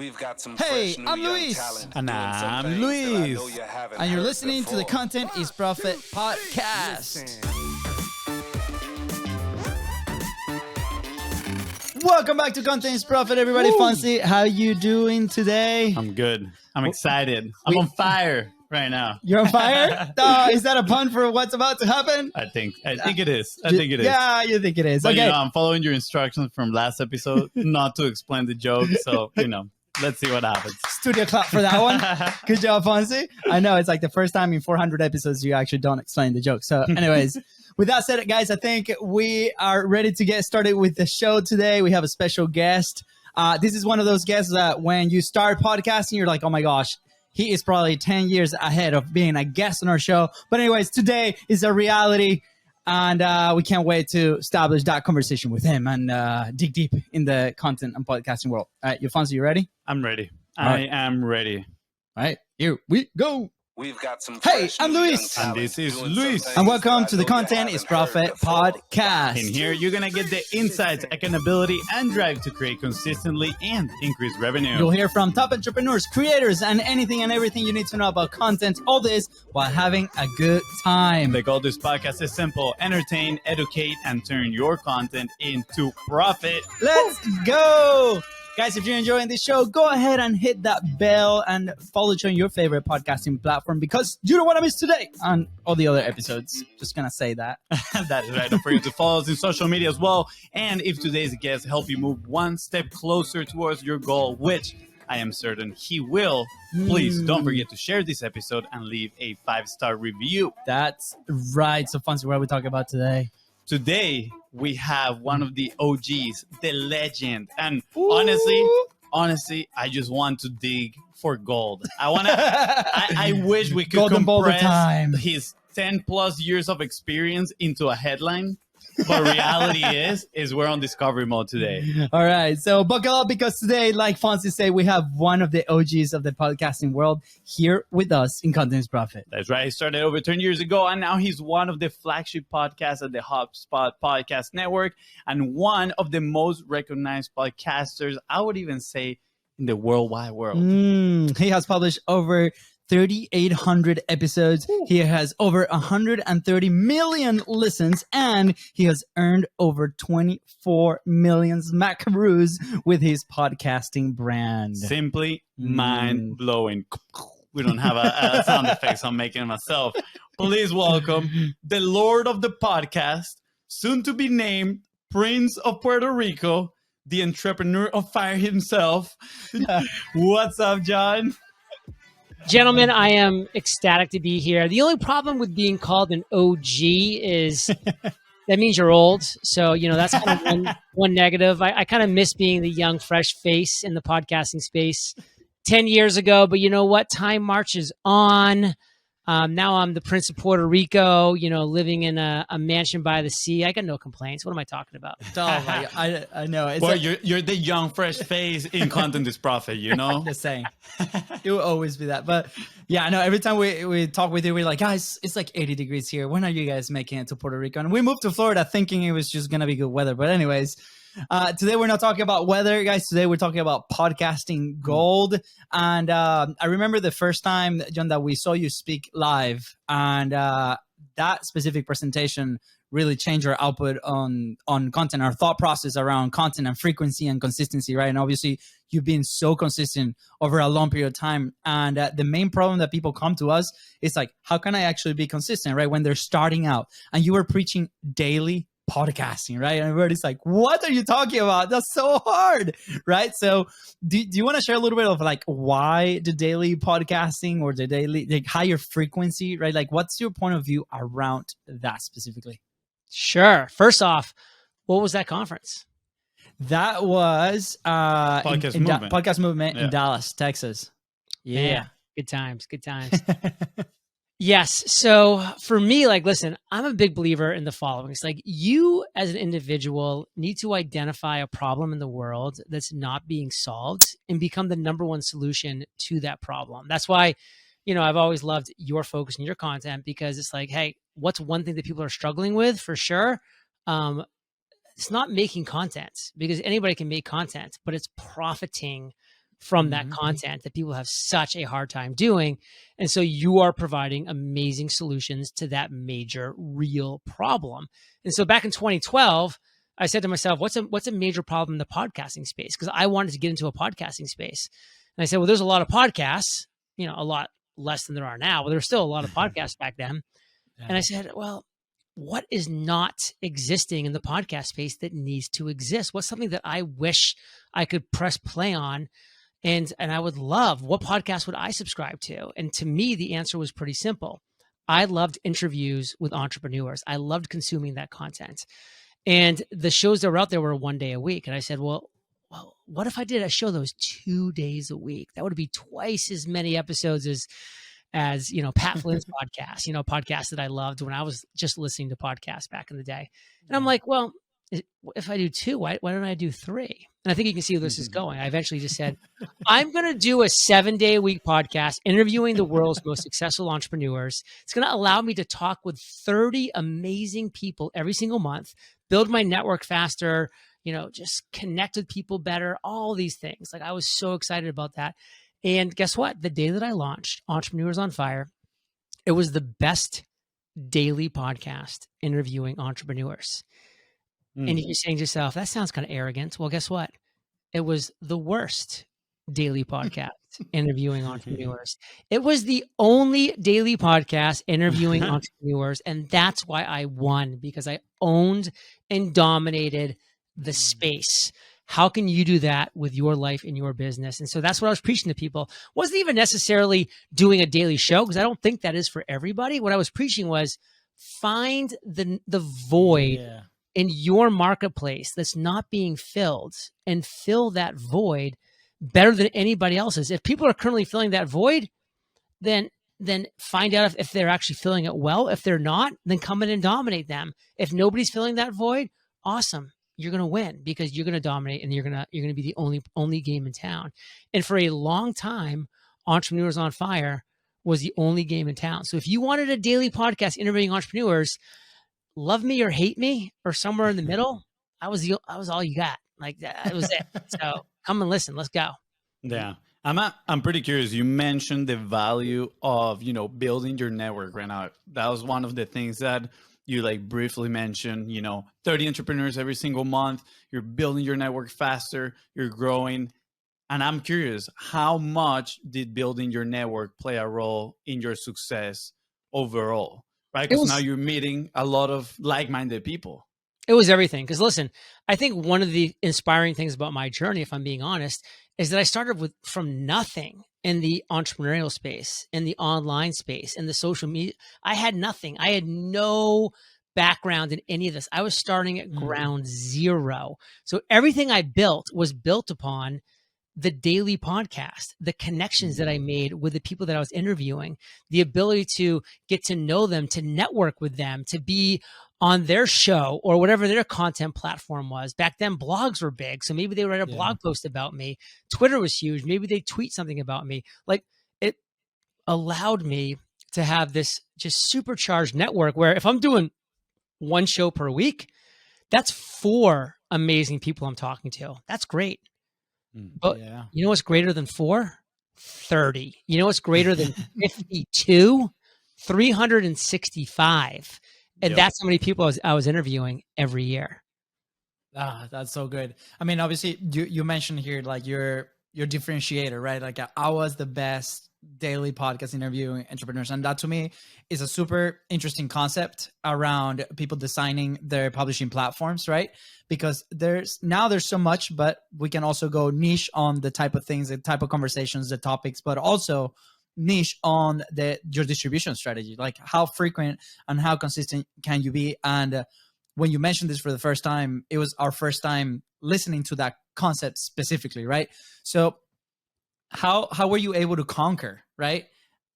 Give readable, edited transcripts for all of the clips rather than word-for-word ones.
We've got some Hey, fresh new I'm young Luis. talent And doing some I'm things that I know Luis. you haven't And you're heard listening to the before. Content is Profit podcast. Welcome back to Content is Profit, everybody. FONZI, how you doing today? I'm good. I'm excited. I'm on fire right now. You're on fire? Is that a pun for what's about to happen? I think it is. I think it is. Yeah, you think it is. But Okay. I'm following your instructions from last episode not to explain the joke. So, let's see what happens. Studio clap for that one. Good job, FONZI. I know it's like the first time in 400 episodes you actually don't explain the joke. So anyways, with that said, guys, I think we are ready to get started with the show today. We have a special guest. This is one of those guests that when you start podcasting, you're like, oh my gosh, he is probably 10 years ahead of being a guest on our show. But anyways, today is a reality. And we can't wait to establish that conversation with him and dig deep in the content and podcasting world. All right, FONZI, you ready? I'm ready. All right. I am ready. All right, here we go. We've got some Hey, fresh I'm new Luis. young talent And this is doing Luis. some And things welcome that to I the know you Content is haven't Profit heard before. podcast. In here, you're going to get the insights, accountability, and drive to create consistently and increase revenue. You'll hear from top entrepreneurs, creators, and anything and everything you need to know about content. All this while having a good time. The goal of this podcast is simple: entertain, educate, and turn your content into profit. Let's go. Guys, if you're enjoying this show, go ahead and hit that bell and follow on your favorite podcasting platform because you don't want to miss today on all the other episodes. Just going to say that. That is right. Don't forget to follow us in social media as well. And if today's guest help you move one step closer towards your goal, which I am certain he will, please don't forget to share this episode and leave a 5-star review. That's right. So, FONZI, what are we talking about today? Today, we have one of the OGs, the legend. And Ooh. honestly, I just want to dig for gold. I wish we could Golden Boulder compress time. his 10 plus years of experience into a headline. But reality is we're on discovery mode today. All right. So buckle up because today, like FONZI said, we have one of the OGs of the podcasting world here with us in Content is Profit. That's right. He started over 10 years ago, and now he's one of the flagship podcasts at the HubSpot Podcast Network and one of the most recognized podcasters, I would even say, in the worldwide world. He has published over 3,800 episodes. He has over 130 million listens, and he has earned over 24 million macaroons with his podcasting brand. Simply mind-blowing. We don't have a sound effects. I'm making it myself. Please welcome the Lord of the podcast, soon to be named Prince of Puerto Rico, the entrepreneur of fire himself. What's up, John? Gentlemen, I am ecstatic to be here. The only problem with being called an OG is that means you're old. So, that's kind of one negative. I kind of miss being the young, fresh face in the podcasting space 10 years ago. But you know what? Time marches on. Now I'm the Prince of Puerto Rico, living in a mansion by the sea. I got no complaints. What am I talking about? Oh my God. I know. It's Well, you're the young, fresh face in Content is Profit, just saying. It will always be that. But yeah, I know every time we talk with you, we're like, guys, it's like 80 degrees here. When are you guys making it to Puerto Rico? And we moved to Florida thinking it was just going to be good weather. But anyways, today we're not talking about weather, guys. Today we're talking about podcasting gold. And I remember the first time, John, that we saw you speak live. And that specific presentation really changed our output on content, our thought process around content and frequency and consistency, right? And obviously, you've been so consistent over a long period of time. And the main problem that people come to us is like, how can I actually be consistent, right? When they're starting out. And you were preaching daily podcasting, right? And everybody's like, what are you talking about? That's so hard, right? So do you want to share a little bit of like why the daily podcasting or the daily, like higher frequency, right? Like what's your point of view around that specifically? Sure. First off, what was that conference? That was Podcast Movement Yeah. in Dallas, Texas. Yeah. Good times. Good times. Yes. So for me, listen, I'm a big believer in the following. It's like you as an individual need to identify a problem in the world that's not being solved and become the number one solution to that problem. That's why, I've always loved your focus and your content because it's like, hey, what's one thing that people are struggling with for sure? It's not making content because anybody can make content, but it's profiting from that content that people have such a hard time doing. And so you are providing amazing solutions to that major real problem. And so back in 2012, I said to myself, what's a major problem in the podcasting space? Because I wanted to get into a podcasting space. And I said, well, there's a lot of podcasts, a lot less than there are now, but there's still a lot of podcasts back then. Yeah. And I said, well, what is not existing in the podcast space that needs to exist? What's something that I wish I could press play on? And I would love, what podcast would I subscribe to? And to me, the answer was pretty simple. I loved interviews with entrepreneurs. I loved consuming that content. And the shows that were out there were 1 day a week. And I said, well, what if I did a show that was 2 days a week? That would be twice as many episodes as Pat Flynn's podcast, podcast that I loved when I was just listening to podcasts back in the day. And I'm like, well, if I do 2, why don't I do 3? And I think you can see where this is going. I eventually just said, I'm going to do a 7-day-a-week podcast interviewing the world's most successful entrepreneurs. It's going to allow me to talk with 30 amazing people every single month, build my network faster, just connect with people better, all these things. Like, I was so excited about that. And guess what? The day that I launched Entrepreneurs on Fire, it was the best daily podcast interviewing entrepreneurs. And you're saying to yourself, that sounds kind of arrogant. Well, guess what? It was the worst daily podcast interviewing entrepreneurs. It was the only daily podcast interviewing entrepreneurs. And that's why I won, because I owned and dominated the space. How can you do that with your life and your business? And so that's what I was preaching to people. Wasn't even necessarily doing a daily show, because I don't think that is for everybody. What I was preaching was find the void in your marketplace that's not being filled, and fill that void better than anybody else's. If people are currently filling that void, then find out if they're actually filling it well. If they're not, then come in and dominate them. If nobody's filling that void, awesome. You're going to win, because you're going to dominate, and you're going to be the only game in town. And for a long time, Entrepreneurs on Fire was the only game in town. So if you wanted a daily podcast interviewing entrepreneurs, love me or hate me, or somewhere in the middle, I was all you got. Like, that was it. So come and listen. Let's go. Yeah. I'm pretty curious. You mentioned the value of, building your network right now. That was one of the things that you briefly mentioned, 30 entrepreneurs every single month. You're building your network faster. You're growing. And I'm curious, how much did building your network play a role in your success overall? Right? Because now you're meeting a lot of like-minded people. It was everything. Because listen, I think one of the inspiring things about my journey, if I'm being honest, is that I started from nothing in the entrepreneurial space, in the online space, in the social media. I had nothing. I had no background in any of this. I was starting at ground zero. So everything I built was built upon the daily podcast, the connections that I made with the people that I was interviewing, the ability to get to know them, to network with them, to be on their show or whatever their content platform was. Back then, blogs were big. So maybe they would write a blog post about me. Twitter was huge. Maybe they tweet something about me. Like, it allowed me to have this just supercharged network where if I'm doing one show per week, that's 4 amazing people I'm talking to. That's great. But you know what's greater than 4? 30. You know what's greater than 52? 365. And that's how many people I was interviewing every year. That's so good. I mean, obviously, you mentioned here your differentiator, right? Like, I was the best daily podcast interviewing entrepreneurs, and that to me is a super interesting concept around people designing their publishing platforms, right? Because there's so much, but we can also go niche on the type of things, the type of conversations, the topics, but also niche on your distribution strategy, like how frequent and how consistent can you be. And when you mentioned this for the first time, it was our first time listening to that concept specifically, right? So how were you able to conquer, right,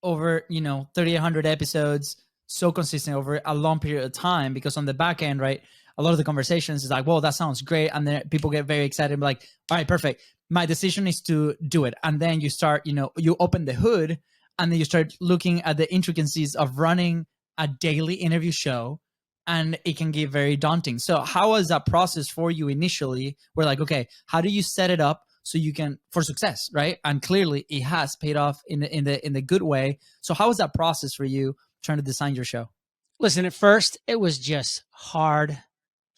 over 3,800 episodes, so consistent over a long period of time? Because on the back end, right, a lot of the conversations is like, well, that sounds great, and then people get very excited and be like, all right, perfect, my decision is to do it. And then you start, you open the hood, and then you start looking at the intricacies of running a daily interview show, and it can get very daunting. So how was that process for you initially? We're like, okay, how do you set it up so you can, for success, right? And clearly it has paid off in the good way. So how was that process for you trying to design your show? Listen, at first it was just hard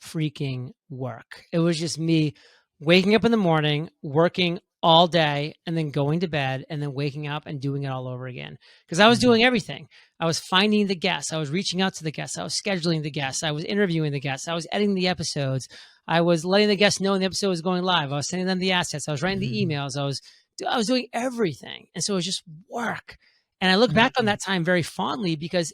freaking work. It was just me waking up in the morning, working all day, and then going to bed, and then waking up and doing it all over again. Because I was doing everything. I was finding the guests. I was reaching out to the guests. I was scheduling the guests. I was interviewing the guests. I was editing the episodes. I was letting the guests know when the episode was going live. I was sending them the assets. I was writing the emails. I was doing everything. And so it was just work. And I look back on that time very fondly because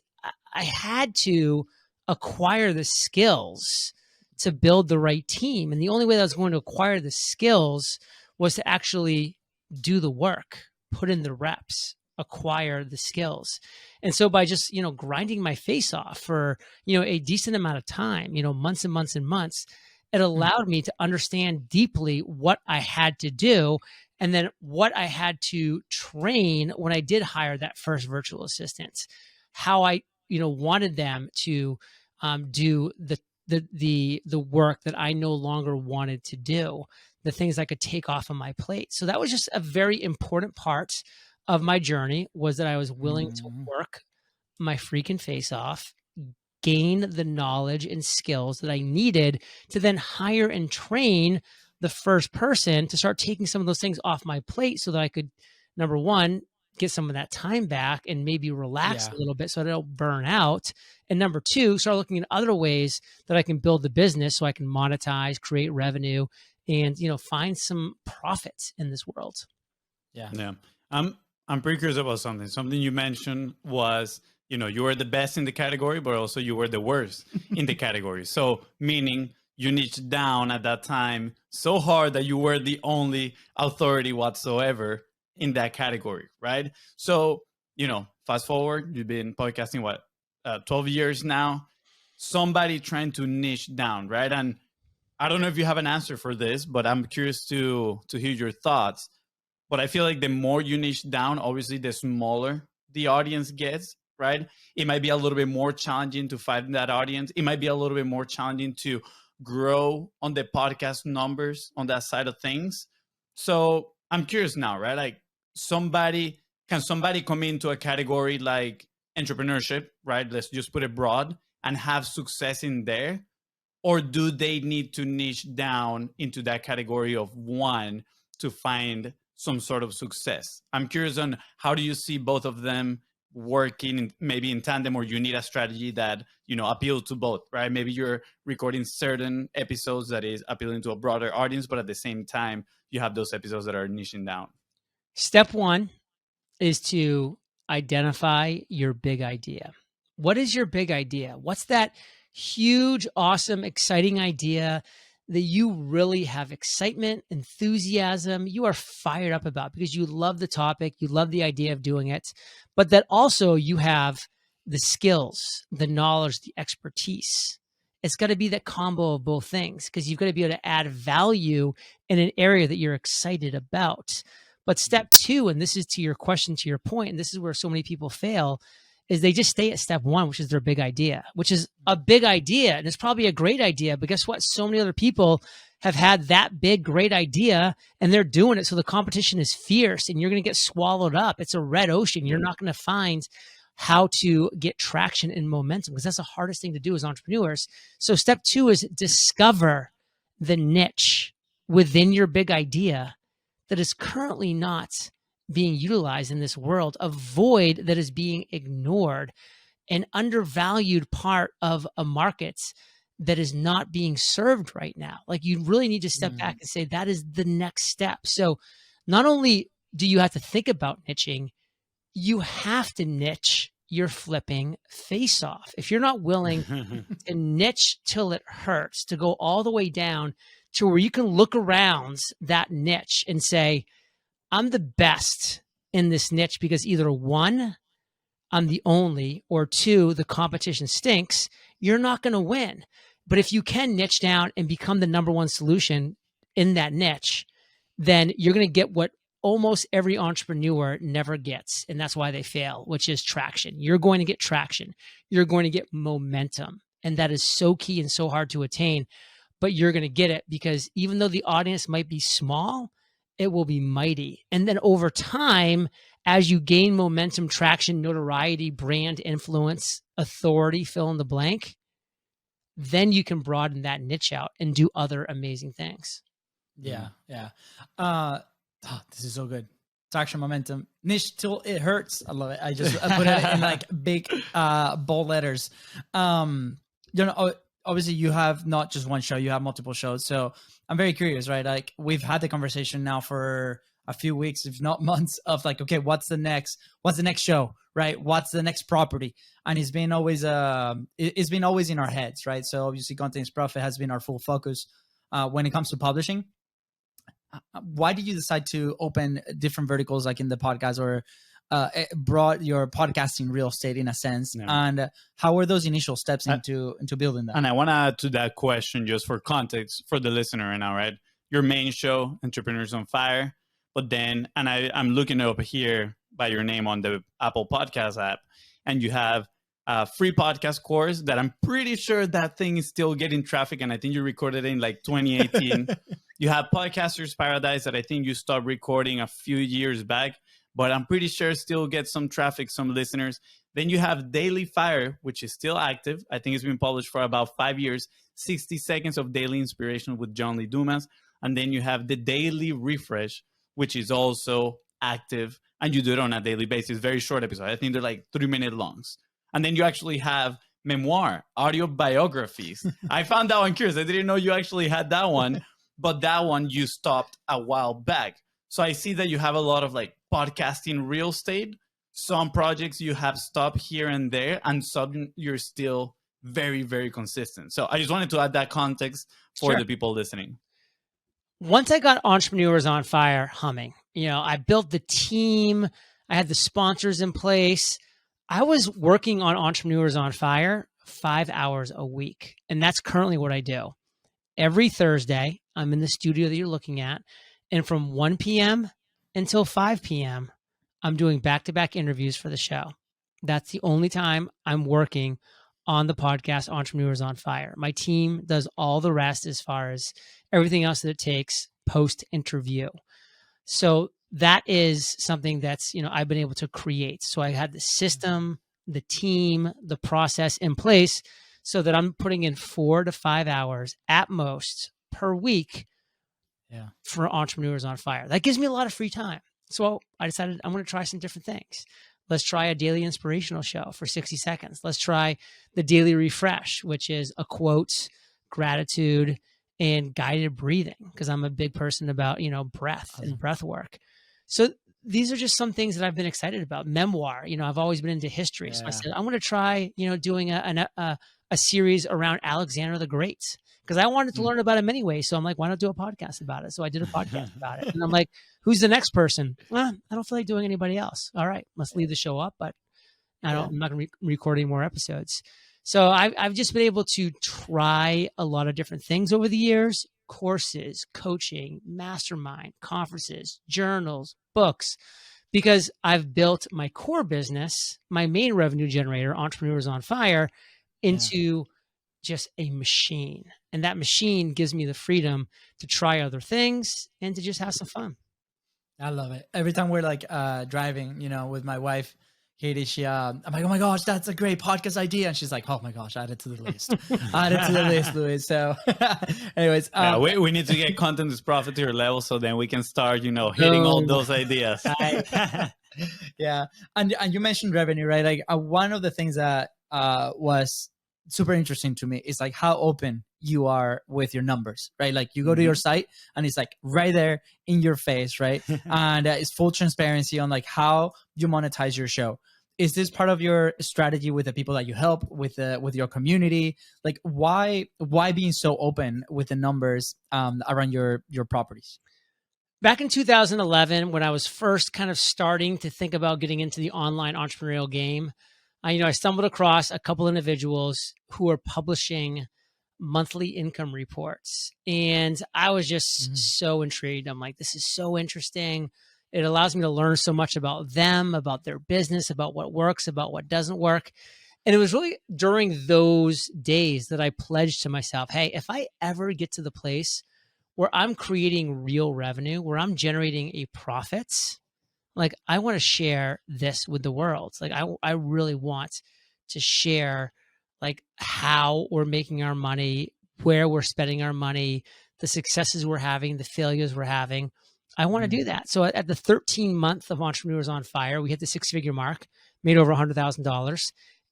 I had to acquire the skills to build the right team. And the only way that I was going to acquire the skills was to actually do the work, put in the reps, acquire the skills. And so by just, grinding my face off for, a decent amount of time, months and months and months, it allowed me to understand deeply what I had to do and then what I had to train when I did hire that first virtual assistant, how I, wanted them to do the work that I no longer wanted to do, the things I could take off of my plate. So that was just a very important part of my journey, was that I was willing to work my freaking face off, gain the knowledge and skills that I needed to then hire and train the first person to start taking some of those things off my plate so that I could, number one, get some of that time back and maybe relax a little bit so I don't burn out. And number two, start looking at other ways that I can build the business so I can monetize, create revenue, and, find some profits in this world. Yeah. I'm pretty curious about something. Something you mentioned was, you were the best in the category, but also you were the worst in the category. So meaning you niched down at that time so hard that you were the only authority whatsoever in that category, right? So, fast forward, you've been podcasting, 12 years now, somebody trying to niche down, right? And I don't know if you have an answer for this, but I'm curious to hear your thoughts. But I feel like the more you niche down, obviously the smaller the audience gets, right? It might be a little bit more challenging to find that audience. It might be a little bit more challenging to grow on the podcast numbers on that side of things. So I'm curious now, right? Like can somebody come into a category like entrepreneurship, right? Let's just put it broad, and have success in there? Or do they need to niche down into that category of one to find some sort of success? I'm curious on how do you see both of them working, maybe in tandem, or you need a strategy that, appeals to both, right? Maybe you're recording certain episodes that is appealing to a broader audience, but at the same time, you have those episodes that are niching down. Step one is to identify your big idea. What is your big idea? What's that huge, awesome, exciting idea that you really have excitement, enthusiasm, you are fired up about because you love the topic, you love the idea of doing it, but that also you have the skills, the knowledge, the expertise. It's got to be that combo of both things because you've got to be able to add value in an area that you're excited about. But step two, and this is to your question, to your point, and this is where so many people fail, is they just stay at step one, which is their big idea, which is a big idea. And it's probably a great idea, but guess what? So many other people have had that big, great idea and they're doing it. So the competition is fierce and you're going to get swallowed up. It's a red ocean. You're not going to find how to get traction and momentum because that's the hardest thing to do as entrepreneurs. So step two is discover the niche within your big idea that is currently not being utilized in this world, a void that is being ignored, an undervalued part of a market that is not being served right now. Like you really need to step back and say that is the next step. So not only do you have to think about niching, you have to niche your flipping face off. If you're not willing to niche till it hurts, to go all the way down to where you can look around that niche and say, I'm the best in this niche because either one, I'm the only, or two, the competition stinks, you're not going to win. But if you can niche down and become the number one solution in that niche, then you're going to get what almost every entrepreneur never gets. And that's why they fail, which is traction. You're going to get traction. You're going to get momentum. And that is so key and so hard to attain, but you're going to get it because even though the audience might be small, it will be mighty. And then over time, as you gain momentum, traction, notoriety, brand influence, authority, fill in the blank, then you can broaden that niche out and do other amazing things. Yeah. This is so good. Traction, momentum, niche till it hurts. I love it. I put it in like big bold letters. Obviously you have not just one show, you have multiple shows. So I'm very curious, right? Like we've had the conversation now for a few weeks, if not months, of like, okay, what's the next show, right? What's the next property? And it's been always in our heads, right? So obviously Content is Profit has been our full focus when it comes to publishing. Why did you decide to open different verticals like in the podcast, or brought your podcasting real estate in a sense? Yeah. And how were those initial steps into building that? And I want to add to that question, just for context for the listener right now, right? Your main show, Entrepreneurs on Fire, but then, and I'm looking up here by your name on the Apple Podcast app, and you have a free podcast course that I'm pretty sure that thing is still getting traffic, and I think you recorded it in like 2018. You have Podcasters Paradise that I think you stopped recording a few years back, but I'm pretty sure still gets some traffic, some listeners. Then you have Daily Fire, which is still active. I think it's been published for about 5 years, 60 seconds of daily inspiration with John Lee Dumas. And then you have the Daily Refresh, which is also active, and you do it on a daily basis, very short episodes. I think they're like 3-minute longs. And then you actually have Memoir, audio biographies. I found that one curious. I didn't know you actually had that one, but that one you stopped a while back. So I see that you have a lot of like podcasting real estate. Some projects you have stopped here and there, and some you're still very, very consistent. So I just wanted to add that context for the people listening. Once I got Entrepreneurs on Fire humming, I built the team. I had the sponsors in place. I was working on Entrepreneurs on Fire 5 hours a week. And that's currently what I do. Every Thursday, I'm in the studio that you're looking at. And from 1 p.m. until 5 p.m., I'm doing back-to-back interviews for the show. That's the only time I'm working on the podcast Entrepreneurs on Fire. My team does all the rest as far as everything else that it takes post-interview. So that is something that's, I've been able to create. So I had the system, the team, the process in place so that I'm putting in 4 to 5 hours at most per week for Entrepreneurs on Fire. That gives me a lot of free time. So I decided I'm going to try some different things. Let's try a daily inspirational show for 60 seconds. Let's try the Daily Refresh, which is a quote, gratitude, and guided breathing, because I'm a big person about, breath and breath work. So these are just some things that I've been excited about. Memoir, I've always been into history. So I said, I'm going to try, doing a series around Alexander the Great, because I wanted to learn about him anyway. So I'm like, why not do a podcast about it? So I did a podcast about it. And I'm like, who's the next person? Well, I don't feel like doing anybody else. All right, must leave the show up, but I'm not going to record any more episodes. So I've just been able to try a lot of different things over the years: courses, coaching, mastermind, conferences, journals, books, because I've built my core business, my main revenue generator, Entrepreneurs on Fire, into just a machine. And that machine gives me the freedom to try other things and to just have some fun. I love it. Every time we're like driving, with my wife, Katie, I'm like, oh my gosh, that's a great podcast idea. And she's like, oh my gosh, add it to the list. Add it to the list, Luis. So anyways. We need to get Content is Profit to your level, so then we can start, hitting all those ideas. Yeah. And you mentioned revenue, right? Like one of the things that was super interesting to me is like how open you are with your numbers, right? Like you go to your site and it's like right there in your face, right? And it's full transparency on like how you monetize your show. Is this part of your strategy with the people that you help with your community? Like why being so open with the numbers around your properties? Back in 2011, when I was first kind of starting to think about getting into the online entrepreneurial game, I stumbled across a couple individuals who are publishing monthly income reports. And I was just so intrigued. I'm like, this is so interesting. It allows me to learn so much about them, about their business, about what works, about what doesn't work. And it was really during those days that I pledged to myself, hey, if I ever get to the place where I'm creating real revenue, where I'm generating a profit, like I want to share this with the world. Like I really want to share like how we're making our money, where we're spending our money, the successes we're having, the failures we're having. I want to do that. So at the 13 month of Entrepreneurs on Fire, we hit the 6-figure mark, made over $100,000.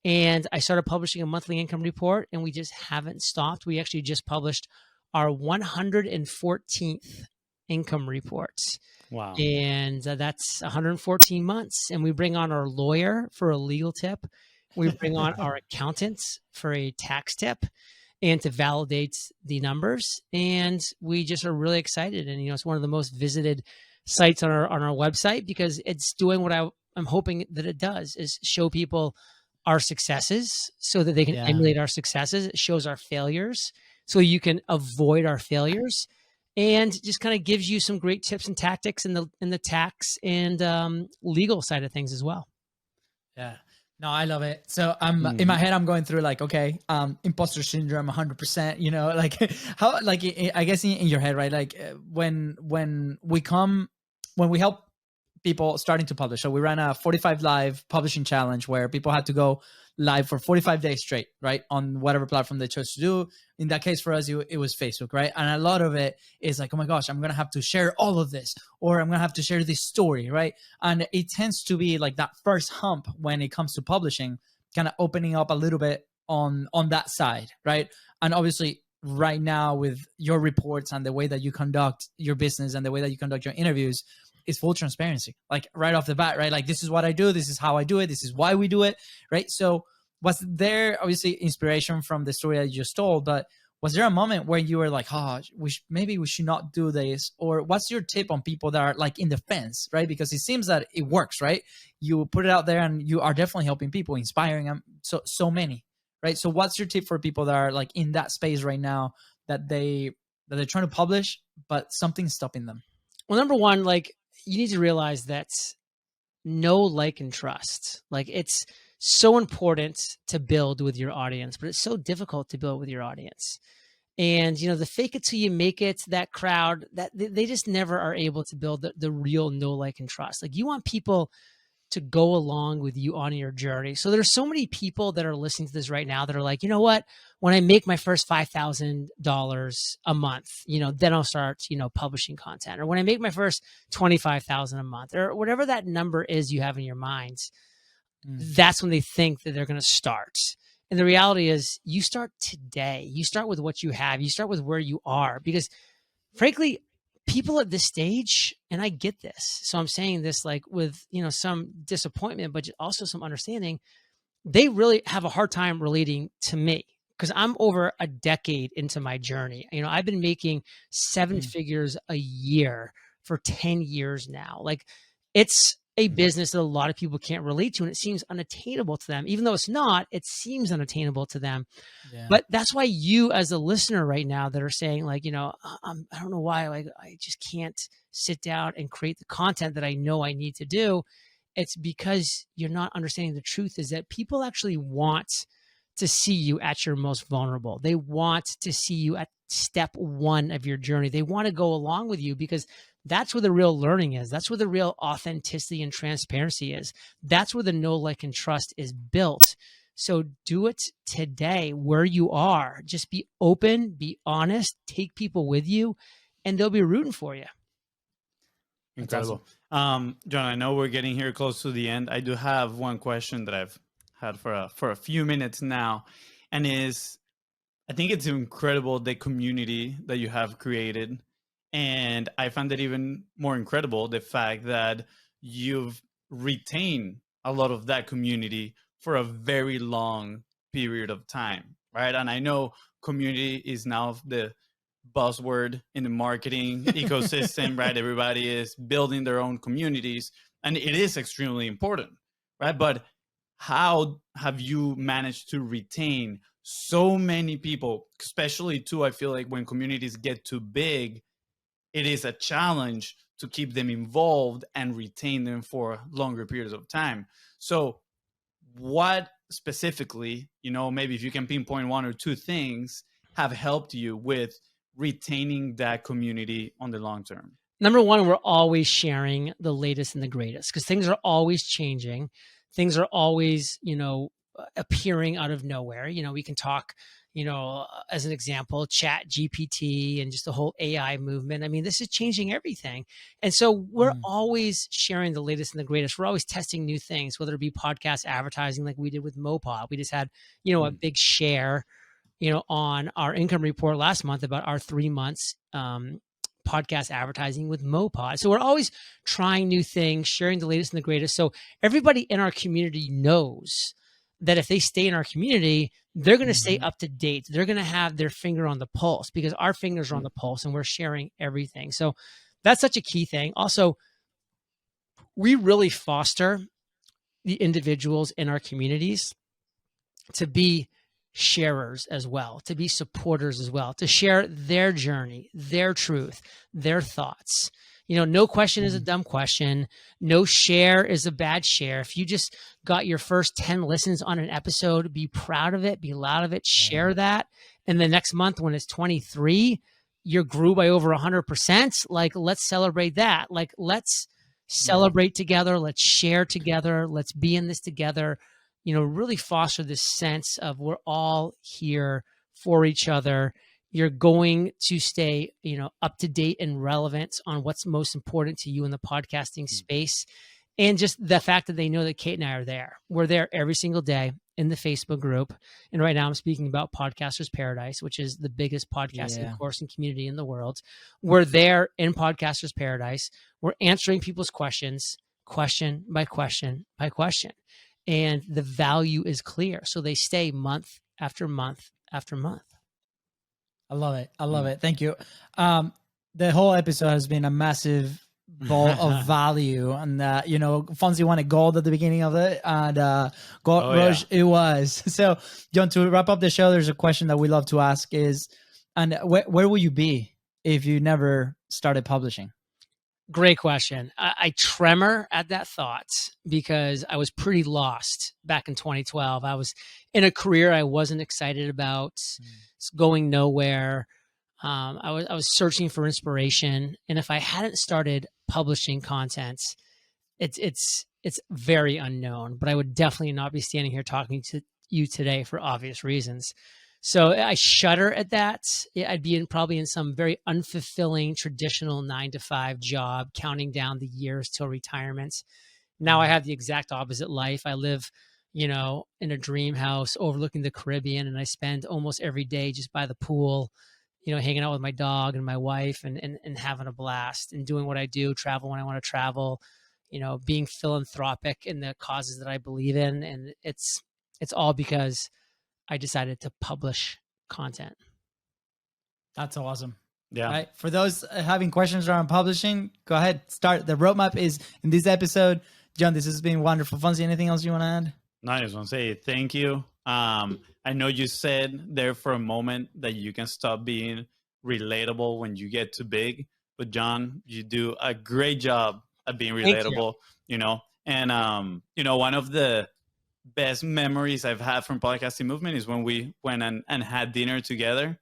And I started publishing a monthly income report, and we just haven't stopped. We actually just published our 114th income report. Wow. And that's 114 months. And we bring on our lawyer for a legal tip. We bring on our accountants for a tax tip and to validate the numbers. And we just are really excited. And, it's one of the most visited sites on our website because it's doing what I'm hoping that it does, is show people our successes so that they can emulate our successes. It shows our failures so you can avoid our failures, and just kind of gives you some great tips and tactics in the tax and legal side of things as well. Yeah. No, I love it. So I'm in my head, I'm going through like, okay, imposter syndrome, 100%, like how, like, I guess in your head, right? Like when we help people starting to publish. So we ran a 45 live publishing challenge where people had to go live for 45 days straight, right? On whatever platform they chose to do. In that case, for us, it was Facebook, right? And a lot of it is like, oh my gosh, I'm going to have to share all of this, or I'm going to have to share this story, right? And it tends to be like that first hump when it comes to publishing, kind of opening up a little bit on that side, right? And obviously right now with your reports and the way that you conduct your business and the way that you conduct your interviews, is full transparency, like right off the bat, right? Like, this is what I do. This is how I do it. This is why we do it, right? So was there obviously inspiration from the story that you just told, but was there a moment where you were like, maybe we should not do this? Or what's your tip on people that are like in the fence, right? Because it seems that it works, right? You put it out there and you are definitely helping people, inspiring them. So many, right? So what's your tip for people that are like in that space right now that they're trying to publish, but something's stopping them? Well, number one, like, you need to realize that know, like, and trust. Like, it's so important to build with your audience, but it's so difficult to build with your audience. And, the fake it till you make it, that crowd, that they just never are able to build the real know, like, and trust. Like, you want people to go along with you on your journey. So there's so many people that are listening to this right now that are like, you know what, when I make my first $5,000 a month, then I'll start, publishing content. Or when I make my first $25,000 a month, or whatever that number is you have in your minds, that's when they think that they're going to start. And the reality is, you start today. You start with what you have. You start with where you are, because frankly, people at this stage, and I get this, so I'm saying this like with, some disappointment, but also some understanding, they really have a hard time relating to me because I'm over a decade into my journey. I've been making 7 figures a year for 10 years now. Like, it's a business that a lot of people can't relate to, and it seems unattainable to them. Even though it's not, it seems unattainable to them. Yeah. But that's why you, as a listener right now, that are saying like, I don't know why, like, I just can't sit down and create the content that I know I need to do. It's because you're not understanding the truth is that people actually want to see you at your most vulnerable. They want to see you at step 1 of your journey. They want to go along with you because that's where the real learning is. That's where the real authenticity and transparency is. That's where the know, like, and trust is built. So do it today where you are. Just be open, be honest, take people with you, and they'll be rooting for you. Incredible. Awesome. John, I know we're getting here close to the end. I do have one question that I've had for a few minutes now, and I think it's incredible the community that you have created. And I found it even more incredible, the fact that you've retained a lot of that community for a very long period of time, right? And I know community is now the buzzword in the marketing ecosystem, right? Everybody is building their own communities, and it is extremely important, right? But how have you managed to retain so many people, especially too, I feel like when communities get too big, it is a challenge to keep them involved and retain them for longer periods of time. So what specifically, maybe if you can pinpoint 1 or 2 things have helped you with retaining that community on the long term? Number one, we're always sharing the latest and the greatest because things are always changing. Things are always, appearing out of nowhere. We can talk, as an example, Chat GPT and just the whole AI movement. I mean, this is changing everything. And so we're always sharing the latest and the greatest. We're always testing new things, whether it be podcast advertising like we did with Mopod. We just had, a big share, on our income report last month about our 3 months podcast advertising with Mopod. So we're always trying new things, sharing the latest and the greatest. So everybody in our community knows that if they stay in our community, they're going to stay up to date. They're going to have their finger on the pulse because our fingers are on the pulse and we're sharing everything. So that's such a key thing. Also, we really foster the individuals in our communities to be sharers as well, to be supporters as well, to share their journey, their truth, their thoughts. No question is a dumb question. No share is a bad share. If you just got your first 10 listens on an episode, be proud of it, be loud of it, share that. And the next month when it's 23, you grew by over 100%. Like, let's celebrate that. Like, let's celebrate together. Let's share together. Let's be in this together. Really foster this sense of we're all here for each other. You're going to stay, up to date and relevant on what's most important to you in the podcasting space. And just the fact that they know that Kate and I are there. We're there every single day in the Facebook group. And right now I'm speaking about Podcasters Paradise, which is the biggest podcasting course and community in the world. We're there in Podcasters Paradise. We're answering people's questions, question by question by question. And the value is clear. So they stay month after month after month. I love it. I love it. Thank you. The whole episode has been a massive ball of value. And, Fonzie wanted gold at the beginning of it. And gold it was. So, John, to wrap up the show, there's a question that we love to ask is, and where will you be if you never started publishing? Great question. I tremor at that thought because I was pretty lost back in 2012. I was in a career I wasn't excited about. It's going nowhere. I was searching for inspiration, and if I hadn't started publishing content, it's very unknown. But I would definitely not be standing here talking to you today for obvious reasons. So I shudder at that. I'd be probably in some very unfulfilling traditional 9-to-5 job, counting down the years till retirement. Now I have the exact opposite life. I live, in a dream house overlooking the Caribbean, and I spend almost every day just by the pool, hanging out with my dog and my wife and having a blast and doing what I do, travel when I want to travel, being philanthropic in the causes that I believe in. And it's all because I decided to publish content. That's awesome. Yeah. Right. For those having questions around publishing, go ahead. Start. The roadmap is in this episode. John, this has been wonderful. Fonzie, anything else you want to add? No, I just want to say thank you. I know you said there for a moment that you can stop being relatable when you get too big, but John, you do a great job at being relatable, and one of the best memories I've had from podcasting movement is when we went and had dinner together.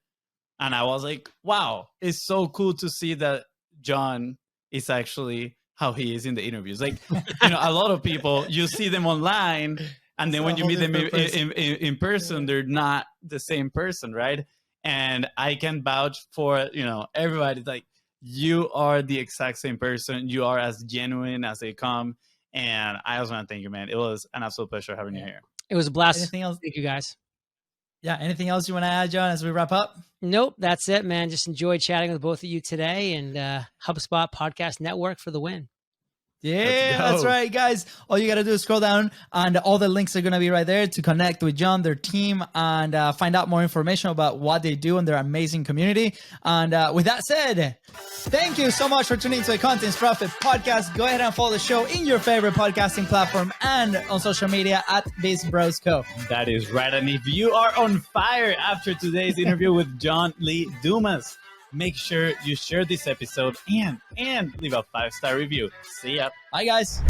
And I was like, wow, it's so cool to see that John is actually how he is in the interviews. Like, a lot of people, you see them online, and then when you meet them in person, they're not the same person, right? And I can vouch for, everybody. Like, you are the exact same person. You are as genuine as they come. And I also want to thank you, man. It was an absolute pleasure having you here. It was a blast. Anything else? Thank you, guys. Yeah. Anything else you want to add, John, as we wrap up? Nope. That's it, man. Just enjoyed chatting with both of you today, and HubSpot Podcast Network for the win. Yeah, that's right, guys. All you got to do is scroll down, and all the links are going to be right there to connect with John, their team, and find out more information about what they do and their amazing community. And with that said, thank you so much for tuning to the Contents Profit Podcast. Go ahead and follow the show in your favorite podcasting platform and on social media at BIZBROS Co. That is right. And if you are on fire after today's interview with John Lee Dumas, make sure you share this episode and leave a 5-star review. See ya. Bye, guys.